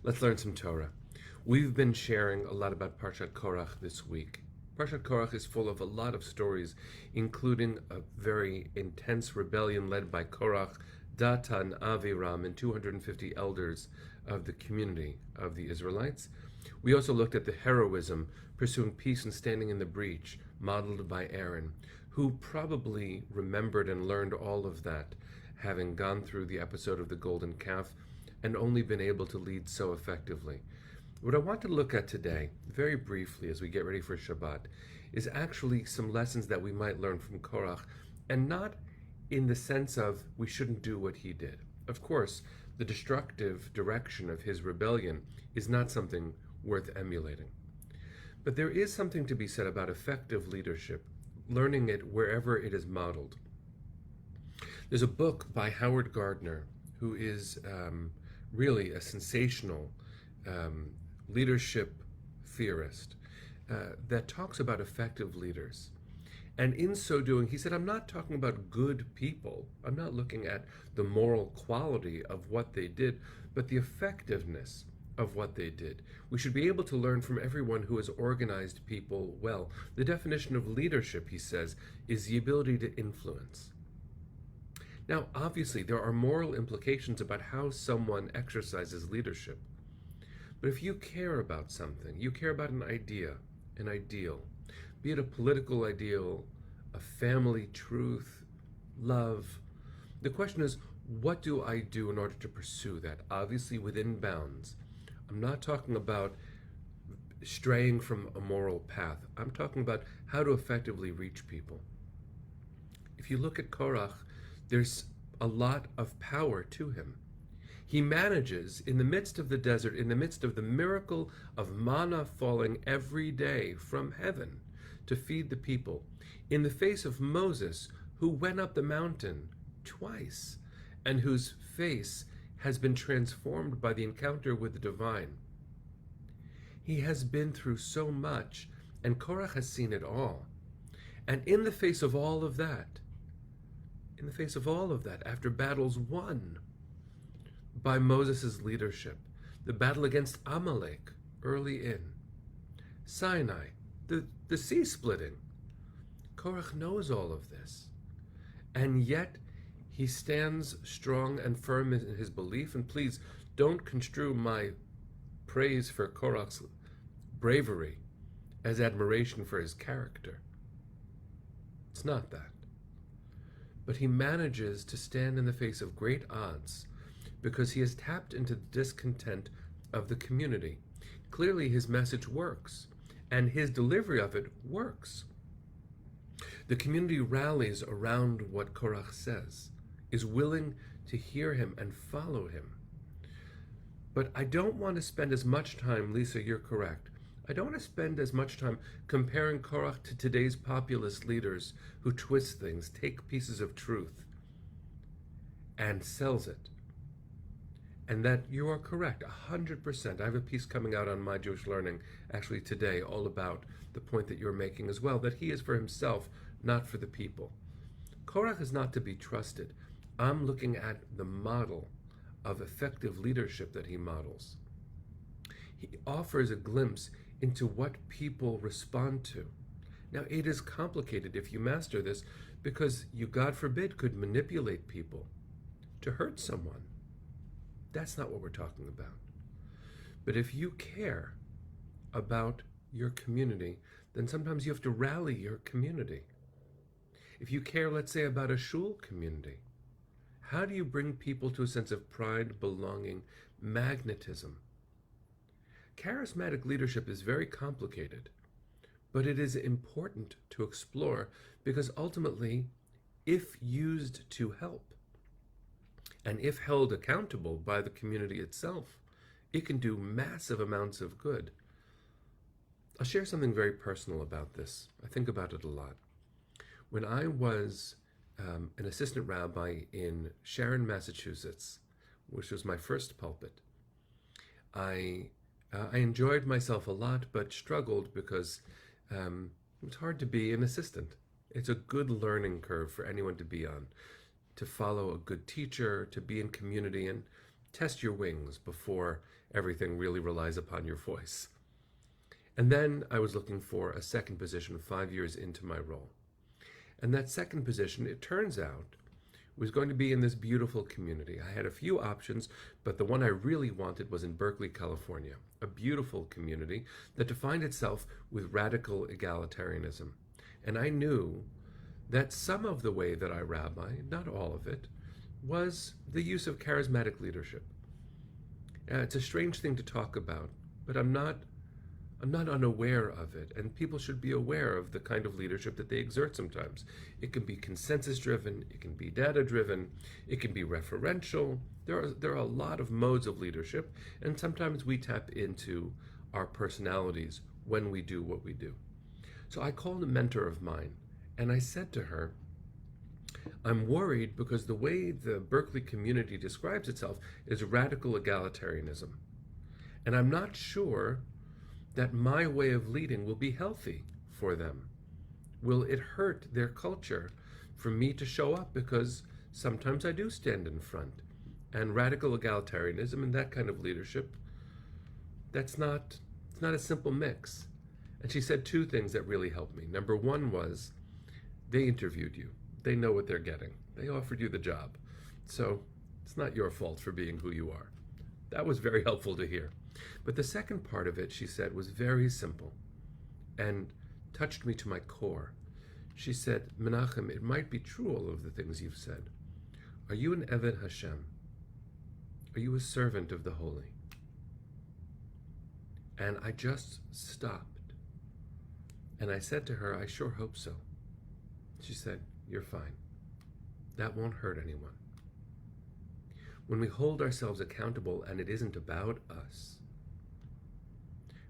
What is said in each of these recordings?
Let's learn some Torah. We've been sharing a lot about Parshat Korach this week. Parshat Korach is full of a lot of stories, including a very intense rebellion led by Korach, Datan, Aviram, and 250 elders of the community of the Israelites. We also looked at the heroism, pursuing peace and standing in the breach, modeled by Aaron, who probably remembered and learned all of that, having gone through the episode of the golden calf and only been able to lead so effectively. What I want to look at today, very briefly as we get ready for Shabbat, is actually some lessons that we might learn from Korach, and not in the sense of we shouldn't do what he did. Of course, the destructive direction of his rebellion is not something worth emulating. But there is something to be said about effective leadership, learning it wherever it is modeled. There's a book by Howard Gardner, who is really a sensational leadership theorist that talks about effective leaders. And in so doing, he said, I'm not talking about good people. I'm not looking at the moral quality of what they did, but the effectiveness of what they did. We should be able to learn from everyone who has organized people well. The definition of leadership, he says, is the ability to influence. Now, obviously, there are moral implications about how someone exercises leadership. But if you care about something, you care about an idea, an ideal, be it a political ideal, a family truth, love, the question is, what do I do in order to pursue that? Obviously within bounds. I'm not talking about straying from a moral path. I'm talking about how to effectively reach people. If you look at Korach, there's a lot of power to him. He manages, in the midst of the desert, in the midst of the miracle of manna falling every day from heaven to feed the people, in the face of Moses, who went up the mountain twice, and whose face has been transformed by the encounter with the divine. He has been through so much, and Korach has seen it all. And in the face of all of that, after battles won by Moses' leadership, the battle against Amalek early in, Sinai, the sea splitting, Korach knows all of this. And yet he stands strong and firm in his belief. And please don't construe my praise for Korach's bravery as admiration for his character. It's not that. But he manages to stand in the face of great odds because he has tapped into the discontent of the community. Clearly his message works, and his delivery of it works. The community rallies around what Korach says, is willing to hear him and follow him. But I don't want to spend as much time, Lisa, you're correct, I don't want to spend as much time comparing Korach to today's populist leaders who twist things, take pieces of truth, and sells it. And that you are correct, 100%. I have a piece coming out on My Jewish Learning, actually today, all about the point that you're making as well, that he is for himself, not for the people. Korach is not to be trusted. I'm looking at the model of effective leadership that he models. He offers a glimpse into what people respond to. Now, it is complicated if you master this, because you, God forbid, could manipulate people to hurt someone. That's not what we're talking about. But if you care about your community, then sometimes you have to rally your community. If you care, let's say, about a shul community, how do you bring people to a sense of pride, belonging, magnetism? Charismatic leadership is very complicated, but it is important to explore because ultimately, if used to help, and if held accountable by the community itself, it can do massive amounts of good. I'll share something very personal about this. I think about it a lot. When I was an assistant rabbi in Sharon, Massachusetts, which was my first pulpit, I enjoyed myself a lot, but struggled because it was hard to be an assistant. It's a good learning curve for anyone to be on, to follow a good teacher, to be in community. And test your wings before everything really relies upon your voice. And then I was looking for a second position 5 years into my role. And that second position, it turns out, was going to be in this beautiful community. I had a few options, but the one I really wanted was in Berkeley, California, a beautiful community that defined itself with radical egalitarianism. And I knew that some of the way that I rabbi, not all of it, was the use of charismatic leadership. It's a strange thing to talk about, but I'm not unaware of it, and people should be aware of the kind of leadership that they exert sometimes. It can be consensus-driven, it can be data-driven, it can be referential. There are a lot of modes of leadership, and sometimes we tap into our personalities when we do what we do. So I called a mentor of mine, and I said to her, I'm worried because the way the Berkeley community describes itself is radical egalitarianism. And I'm not sure that my way of leading will be healthy for them. Will it hurt their culture for me to show up? Because sometimes I do stand in front. And radical egalitarianism and that kind of leadership, it's not a simple mix. And she said two things that really helped me. Number one was, they interviewed you. They know what they're getting. They offered you the job. So it's not your fault for being who you are. That was very helpful to hear. But the second part of it, she said, was very simple and touched me to my core. She said, Menachem, it might be true, all of the things you've said. Are you an Eved Hashem? Are you a servant of the Holy? And I just stopped. And I said to her, I sure hope so. She said, you're fine. That won't hurt anyone. When we hold ourselves accountable and it isn't about us,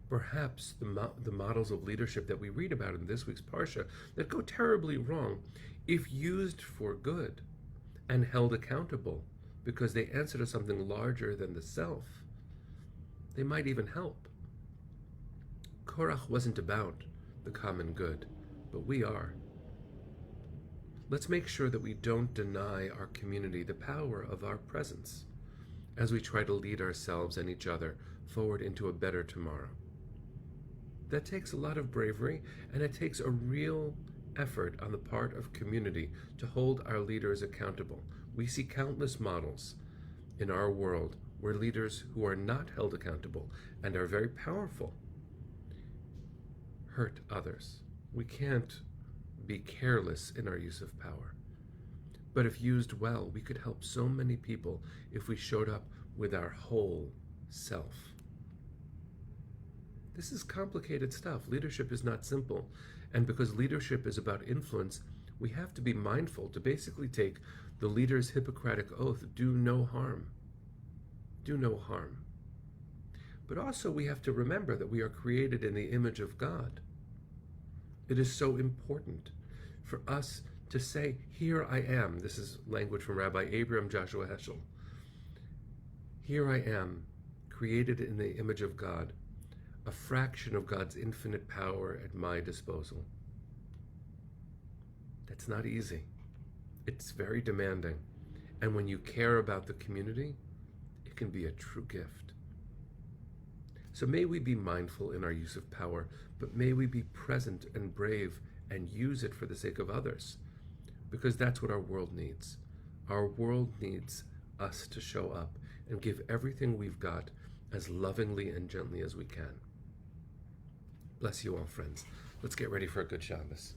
perhaps the models of leadership that we read about in this week's Parsha that go terribly wrong, if used for good and held accountable because they answer to something larger than the self, they might even help. Korach wasn't about the common good, but we are. Let's make sure that we don't deny our community the power of our presence as we try to lead ourselves and each other forward into a better tomorrow. That takes a lot of bravery, and it takes a real effort on the part of community to hold our leaders accountable. We see countless models in our world where leaders who are not held accountable and are very powerful hurt others. We can't be careless in our use of power. But if used well, we could help so many people if we showed up with our whole self. This is complicated stuff. Leadership is not simple. And because leadership is about influence, we have to be mindful to basically take the leader's Hippocratic oath, do no harm. Do no harm. But also we have to remember that we are created in the image of God. It is so important for us to say, here I am. This is language from Rabbi Abraham Joshua Heschel. Here I am, created in the image of God, a fraction of God's infinite power at my disposal. That's not easy. It's very demanding. And when you care about the community, it can be a true gift. So may we be mindful in our use of power, but may we be present and brave and use it for the sake of others, because that's what our world needs. Our world needs us to show up and give everything we've got as lovingly and gently as we can. Bless you all, friends. Let's get ready for a good Shabbos.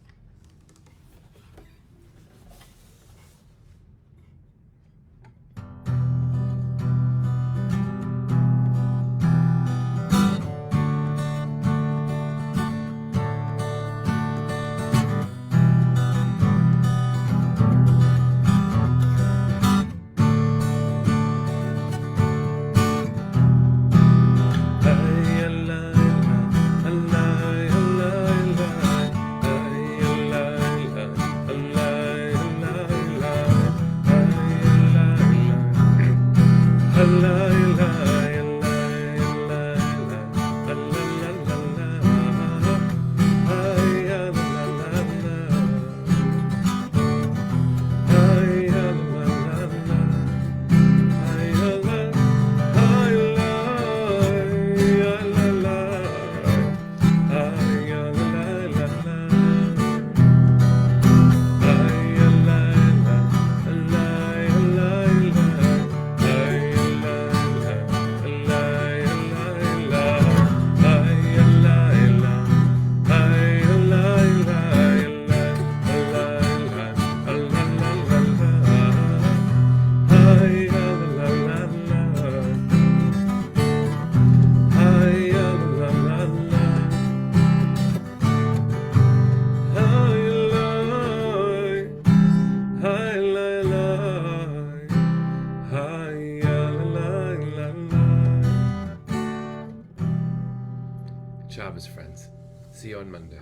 see you on Monday.